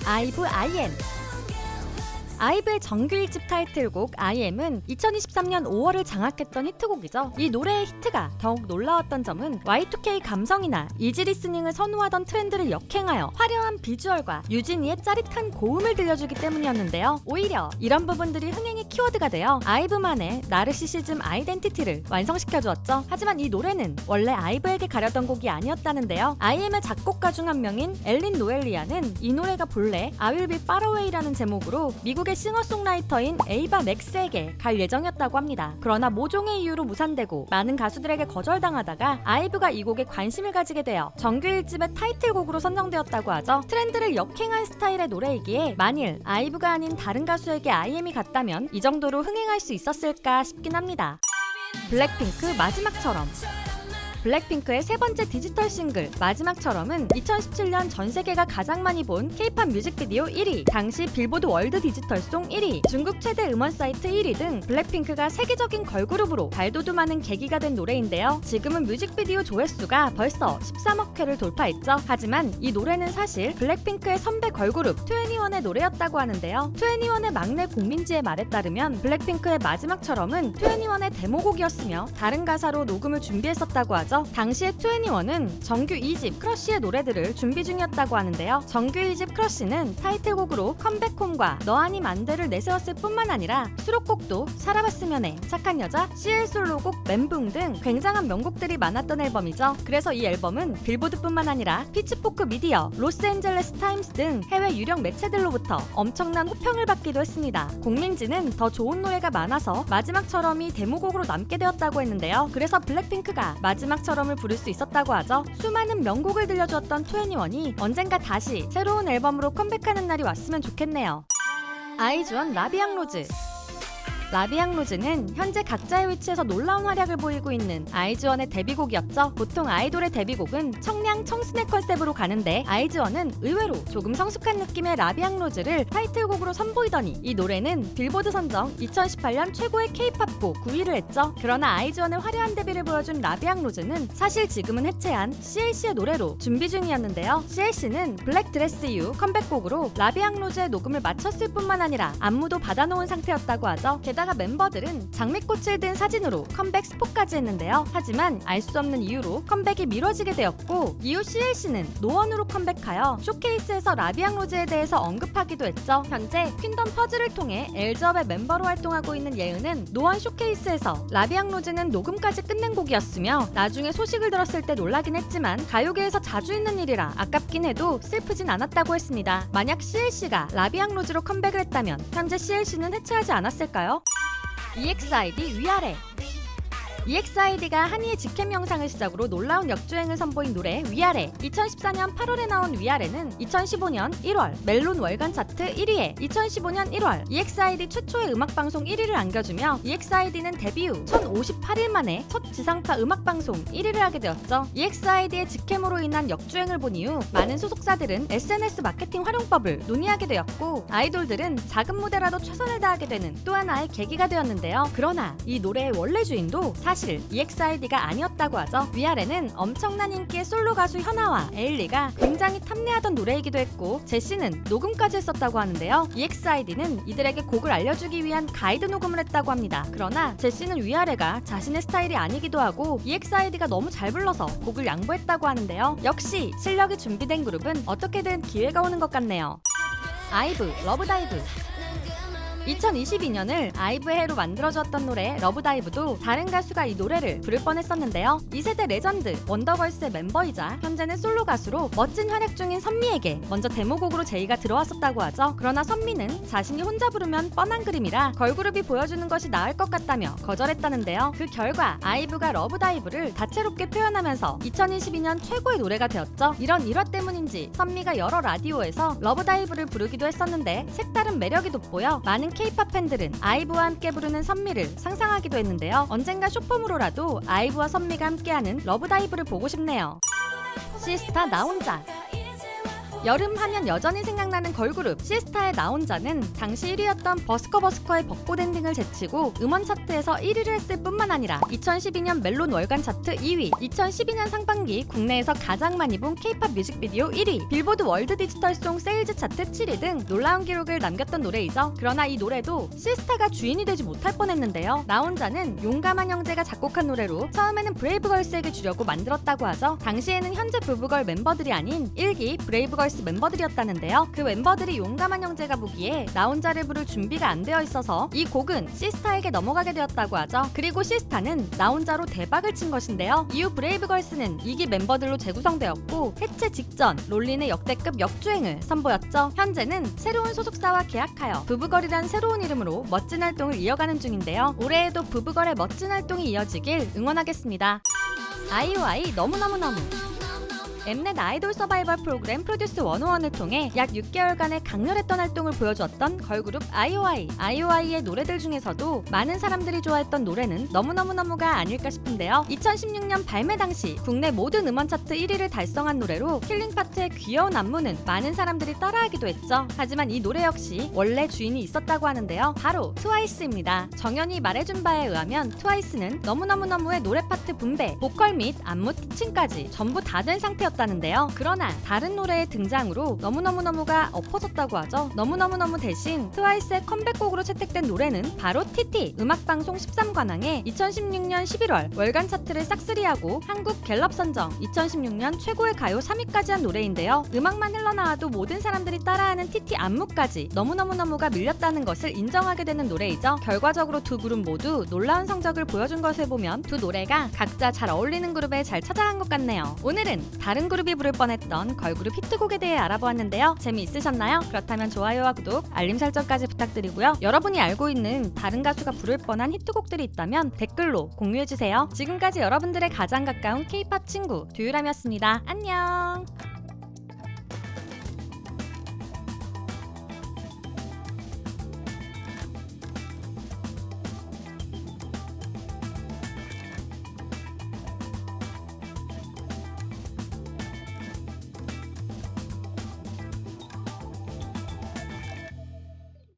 아이브 IM. 아이브의 정규 1집 타이틀곡 IM은 2023년 5월을 장악했던 히트곡이죠. 이 노래의 히트가 더욱 놀라웠던 점은 Y2K 감성이나 이지 리스닝을 선호하던 트렌드를 역행하여 화려한 비주얼과 유진이의 짜릿한 고음을 들려주기 때문이었는데요. 오히려 이런 부분들이 흥행의 키워드가 되어 아이브만의 나르시시즘 아이덴티티를 완성시켜주었죠. 하지만 이 노래는 원래 아이브에게 가려던 곡이 아니었다는데요. IM의 작곡가 중 한 명인 엘린 노엘리아는 이 노래가 본래 I Will Be Far Away라는 제목으로 미국의 싱어송라이터인 에이바 맥스에게 갈 예정이었다고 합니다. 그러나 모종의 이유로 무산되고 많은 가수들에게 거절당하다가 아이브가 이 곡에 관심을 가지게 되어 정규 1집의 타이틀곡으로 선정되었다고 하죠. 트렌드를 역행한 스타일의 노래이기에 만일 아이브가 아닌 다른 가수에게 IM이 갔다면 이 정도로 흥행할 수 있었을까 싶긴 합니다. 블랙핑크 마지막처럼. 블랙핑크의 세 번째 디지털 싱글 마지막처럼은 2017년 전 세계가 가장 많이 본 K-팝 뮤직비디오 1위, 당시 빌보드 월드 디지털송 1위, 중국 최대 음원 사이트 1위 등 블랙핑크가 세계적인 걸그룹으로 발돋움하는 계기가 된 노래인데요. 지금은 뮤직비디오 조회수가 벌써 13억 회를 돌파했죠. 하지만 이 노래는 사실 블랙핑크의 선배 걸그룹 2NE1의 노래였다고 하는데요. 2NE1의 막내 공민지의 말에 따르면 블랙핑크의 마지막처럼은 2NE1의 데모곡이었으며 다른 가사로 녹음을 준비했었다고 하죠. 당시에 2NE1은 정규 2집 크러쉬의 노래들을 준비 중이었다고 하는데요. 정규 2집 크러쉬는 타이틀곡으로 컴백홈과 너 아님 안 돼를 내세웠을 뿐만 아니라 수록곡도 살아봤으면 해, 착한 여자, CL 솔로곡 멘붕 등 굉장한 명곡들이 많았던 앨범이죠. 그래서 이 앨범은 빌보드뿐만 아니라 피치포크 미디어, 로스앤젤레스 타임스 등 해외 유력 매체들로부터 엄청난 호평을 받기도 했습니다. 공민지는 더 좋은 노래가 많아서 마지막처럼이 데모곡으로 남게 되었다고 했는데요. 그래서 블랙핑크가 마지막처럼을 부를 수 있었다고 하죠. 수많은 명곡을 들려주었던 2NE1이 언젠가 다시 새로운 앨범으로 컴백하는 날이 왔으면 좋겠네요. 아이즈원 라비앙로즈. 라비앙로즈는 현재 각자의 위치에서 놀라운 활약을 보이고 있는 아이즈원의 데뷔곡이었죠. 보통 아이돌의 데뷔곡은 청량 청순의 컨셉으로 가는데 아이즈원은 의외로 조금 성숙한 느낌의 라비앙로즈를 타이틀곡으로 선보이더니 이 노래는 빌보드 선정 2018년 최고의 K-팝곡 9위를 했죠. 그러나 아이즈원의 화려한 데뷔를 보여준 라비앙로즈는 사실 지금은 해체한 CLC의 노래로 준비 중이었는데요. CLC는 블랙 드레스 이후 컴백곡으로 라비앙로즈의 녹음을 마쳤을 뿐만 아니라 안무도 받아놓은 상태였다고 하죠. 게다가 멤버들은 장미꽃을 든 사진으로 컴백 스포까지 했는데요. 하지만 알 수 없는 이유로 컴백이 미뤄지게 되었고 이후 CLC는 노원으로 컴백하여 쇼케이스에서 라비앙로즈에 대해서 언급하기도 했죠. 현재 퀸덤 퍼즐을 통해 엘즈업의 멤버로 활동하고 있는 예은은 노원 쇼케이스에서 라비앙로즈는 녹음까지 끝낸 곡이었으며 나중에 소식을 들었을 때 놀라긴 했지만 가요계에서 자주 있는 일이라 아깝긴 해도 슬프진 않았다고 했습니다. 만약 CLC가 라비앙로즈로 컴백을 했다면 현재 CLC는 해체하지 않았을까요? EXID 위아래. EXID가 한이의 직캠 영상을 시작으로 놀라운 역주행을 선보인 노래 위아래. 2014년 8월에 나온 위아래는 2015년 1월 멜론 월간 차트 1위에 2015년 1월 EXID 최초의 음악방송 1위를 안겨주며 EXID는 데뷔 후 1058일 만에 첫 지상파 음악방송 1위를 하게 되었죠. EXID의 직캠으로 인한 역주행을 본 이후 많은 소속사들은 SNS 마케팅 활용법을 논의하게 되었고 아이돌들은 작은 무대라도 최선을 다하게 되는 또 하나의 계기가 되었는데요. 그러나 이 노래의 원래 주인도 사실 EXID가 아니었다고 하죠. 위아래는 엄청난 인기의 솔로 가수 현아와 에일리가 굉장히 탐내하던 노래이기도 했고 제시는 녹음까지 했었다고 하는데요. EXID는 이들에게 곡을 알려주기 위한 가이드 녹음을 했다고 합니다. 그러나 제시는 위아래가 자신의 스타일이 아니기도 하고 EXID가 너무 잘 불러서 곡을 양보했다고 하는데요. 역시 실력이 준비된 그룹은 어떻게든 기회가 오는 것 같네요. 아이브 러브다이브. 2022년을 아이브의 해로 만들어주었던 노래 러브다이브도 다른 가수가 이 노래를 부를 뻔했었는데요. 2세대 레전드 원더걸스의 멤버이자 현재는 솔로 가수로 멋진 활약 중인 선미에게 먼저 데모곡으로 제의가 들어왔었다고 하죠. 그러나 선미는 자신이 혼자 부르면 뻔한 그림이라 걸그룹이 보여주는 것이 나을 것 같다며 거절했다는데요. 그 결과 아이브가 러브다이브를 다채롭게 표현하면서 2022년 최고의 노래가 되었죠. 이런 일화 때문인지 선미가 여러 라디오에서 러브다이브를 부르기도 했었는데 색다른 매력이 돋보여 많은 K-팝 팬들은 아이브와 함께 부르는 선미를 상상하기도 했는데요. 언젠가 쇼폼으로라도 아이브와 선미가 함께하는 러브다이브를 보고 싶네요. 시스타 나 혼자. 여름 하면 여전히 생각나는 걸그룹 시스타의 나 혼자는 당시 1위였던 버스커의 벚꽃 엔딩을 제치고 음원 차트에서 1위를 했을 뿐만 아니라 2012년 멜론 월간 차트 2위, 2012년 상반기 국내에서 가장 많이 본 K-팝 뮤직비디오 1위, 빌보드 월드 디지털송 세일즈 차트 7위 등 놀라운 기록을 남겼던 노래이죠. 그러나 이 노래도 시스타가 주인이 되지 못할 뻔했는데요. 나 혼자는 용감한 형제가 작곡한 노래로 처음에는 브레이브걸스에게 주려고 만들었다고 하죠. 당시에는 현재 부부걸 멤버들이 아닌 1기 브레이브걸스 멤버들이었다는데요. 그 멤버들이 용감한 형제가 보기에 나 혼자를 부를 준비가 안 되어 있어서 이 곡은 시스타에게 넘어가게 되었다고 하죠. 그리고 시스타는 나 혼자로 대박을 친 것인데요. 이후 브레이브걸스는 2기 멤버들로 재구성되었고 해체 직전 롤린의 역대급 역주행을 선보였죠. 현재는 새로운 소속사와 계약하여 부부걸이란 새로운 이름으로 멋진 활동을 이어가는 중인데요. 올해에도 부부걸의 멋진 활동이 이어지길 응원하겠습니다. 아이오아이 너무너무너무 엠넷 아이돌 서바이벌 프로그램 프로듀스 101을 통해 약 6개월간의 강렬했던 활동을 보여주었던 걸그룹 아이오아이. 아이오아이의 노래들 중에서도 많은 사람들이 좋아했던 노래는 너무너무너무가 아닐까 싶은데요. 2016년 발매 당시 국내 모든 음원 차트 1위를 달성한 노래로 킬링파트의 귀여운 안무는 많은 사람들이 따라하기도 했죠. 하지만 이 노래 역시 원래 주인이 있었다고 하는데요. 바로 트와이스입니다. 정연이 말해준 바에 의하면 트와이스는 너무너무너무의 노래 파트 분배, 보컬 및 안무 티칭까지 전부 다 된 상태였다는데요. 그러나 다른 노래의 등장으로 너무너무너무가 엎어졌다고 하죠. 너무너무너무 대신 트와이스의 컴백곡으로 채택된 노래는 바로 TT 음악방송 13관왕의 2016년 11월 월간 차트를 싹쓸이하고 한국 갤럽 선정 2016년 최고의 가요 3위까지 한 노래인데요. 음악만 흘러나와도 모든 사람들이 따라하는 TT 안무까지 너무너무너무가 밀렸다는 것을 인정하게 되는 노래이죠. 결과적으로 두 그룹 모두 놀라운 성적을 보여준 것을 보면 두 노래가 각자 잘 어울리는 그룹에 잘 찾아간 것 같네요. 오늘은 다른 그룹이 부를 뻔했던 걸그룹 히트곡에 대해 알아보았는데요. 재미있으셨나요? 그렇다면 좋아요와 구독, 알림 설정까지 부탁드리고요. 여러분이 알고 있는 다른 가수가 부를 뻔한 히트곡들이 있다면 댓글로 공유해주세요. 지금까지 여러분들의 가장 가까운 K-팝 친구 듀유람이었습니다. 안녕!